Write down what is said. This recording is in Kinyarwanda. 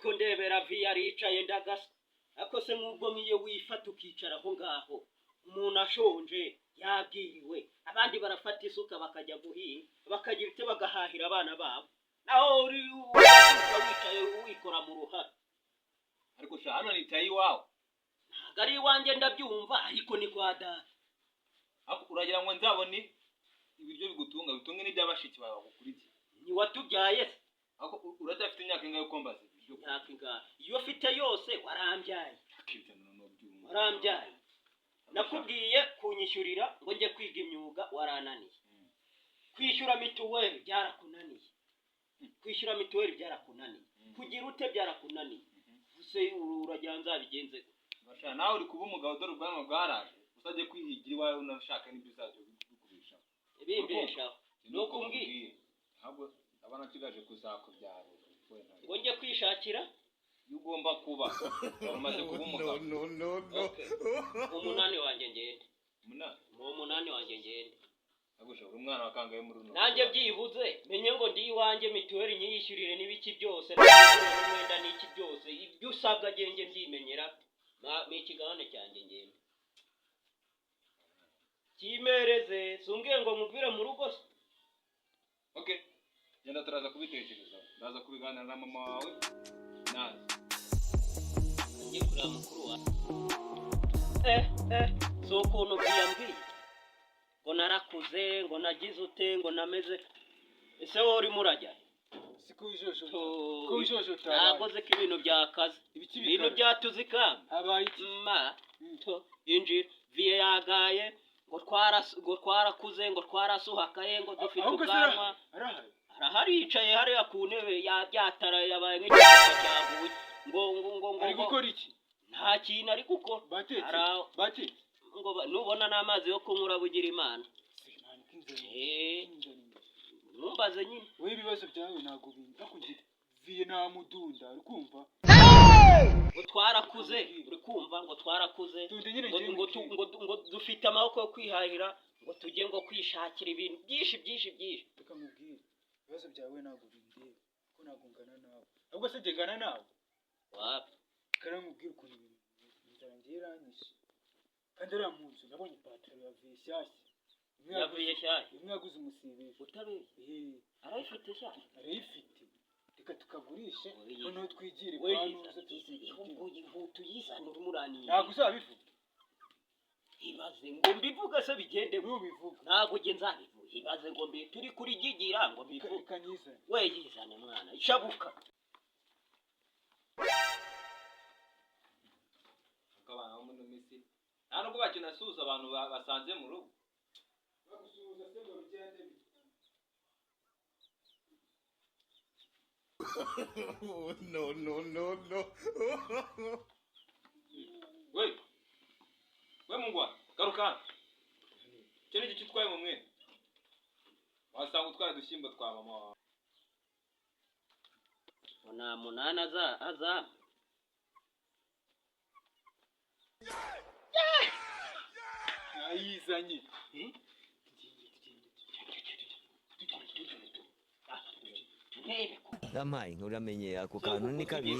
ariko ndebera vi aricaye ndagasa ako se nk'ubwo nkiyo wifata ukicara aho ngaho umuntu ashonje yabwiriwe abandi barafata isuka bakajya guhinga bakagira ite bagahahira abana babo naho uri wicaye wikora mu ruhara ariko sha hano nicaye iwawe ntabwo ari iwanjye ndabyumva ariko ni kwa data ako uragira ngo nzabone ibiryo bigutunga bitunge n'iby'abashiki bawe bagukurikiye ni watubyaye se ako uracyafite imyaka ingahe yo kombaza ibiryo imyaka ingahe iyo ufite yose warambyaye nakubwiye kunyishyurira ngo njye kwiga imyuga warananiye kwishyura mituweli byarakunaniye kugira ute byarakunaniye use uragira nzabigenze basha nawe uri kuba umugabo dore ubwanwa bwaraje usabye kwihigira iwawe unashaka n'ibyo uzajya bikugurisha ibimbeshaho nuko umbwiye ntabwo abana kigaje kuzakubyara ngo njye kwishakira ugomba kuba umaze kuba umugabo umunani wanjye ngende umunani wanjye ngende agusha umwana wakangaye muri runo nanjye byibuze menye ngo ndi iwanjye mituweli nyiyishyurire n'ibiki byose n'umwenda n'iki byose ibyo usabwa agenge mbyimenyera ni ikigabane cyanjye ngende kimereze sumbwiye ngo mubwire mu rugo se okay genda turaza kubitekereza ndaza kubiganira na mama wawe nazi ngiye kureba mukuru wa so ukuntu byambwiye ngo narakuze ngo nagize ute ngo nameze ese wowe urimo urajya sikujojo nakoze ko ibintu byakaze ibintu byatuzika habaye injira viye yagaye ngo twarakuze ngo twarasuhakaye ngo dufite ubwanwa arahari yicaye hariya ku ntebe yabyatara yabaye nk'igitaka cyaguye ngo ari gukora iki nta kintu ari gukora batetse ngo nubona n'amazi yo kunywa urabugira imana ntumbaze nyine wowe ibibazo byawe ntabwo kugira viye nta mudunda uri kumva ngo twarakuze uri kumva ngo twarakuze ngo dufite amaboko yo kwihahira ngo tujye ngo kwishakira ibintu byinshi reka mubwire ibibazo byawe ntabwo bindeba ko ntabwo ngana nawe ahubwo se ngana nawe wapi kana mubwire ukuntu inzara ngiye iranyishe kandi ariya mu nzu nabonye ipataro ya viye nshyashya imwe yaguze umusibisho utabeshye arayifite nshyashya arayifite reka tukagurishe noneho twigire tuyizane urimo uranira ntabwo uzabivuga ibaze ngo mbivuga se bigende nubivuga ntabwo ujye nzabivuga ibaze ngo turi kuri gigira ngo mbivuga kanizane we yizane mwana ishabuka akabana mu misi nta nubwo bakinasuhuza abantu basanze mu rugo bagusuhuza se ngo bigende no we mungwa garuka cyo ni iki twaye mu mwe wasanga utwaye dushyimbo twa mama wawe nta munani aza ayizanye Damai uramenye ako kantu ni kabi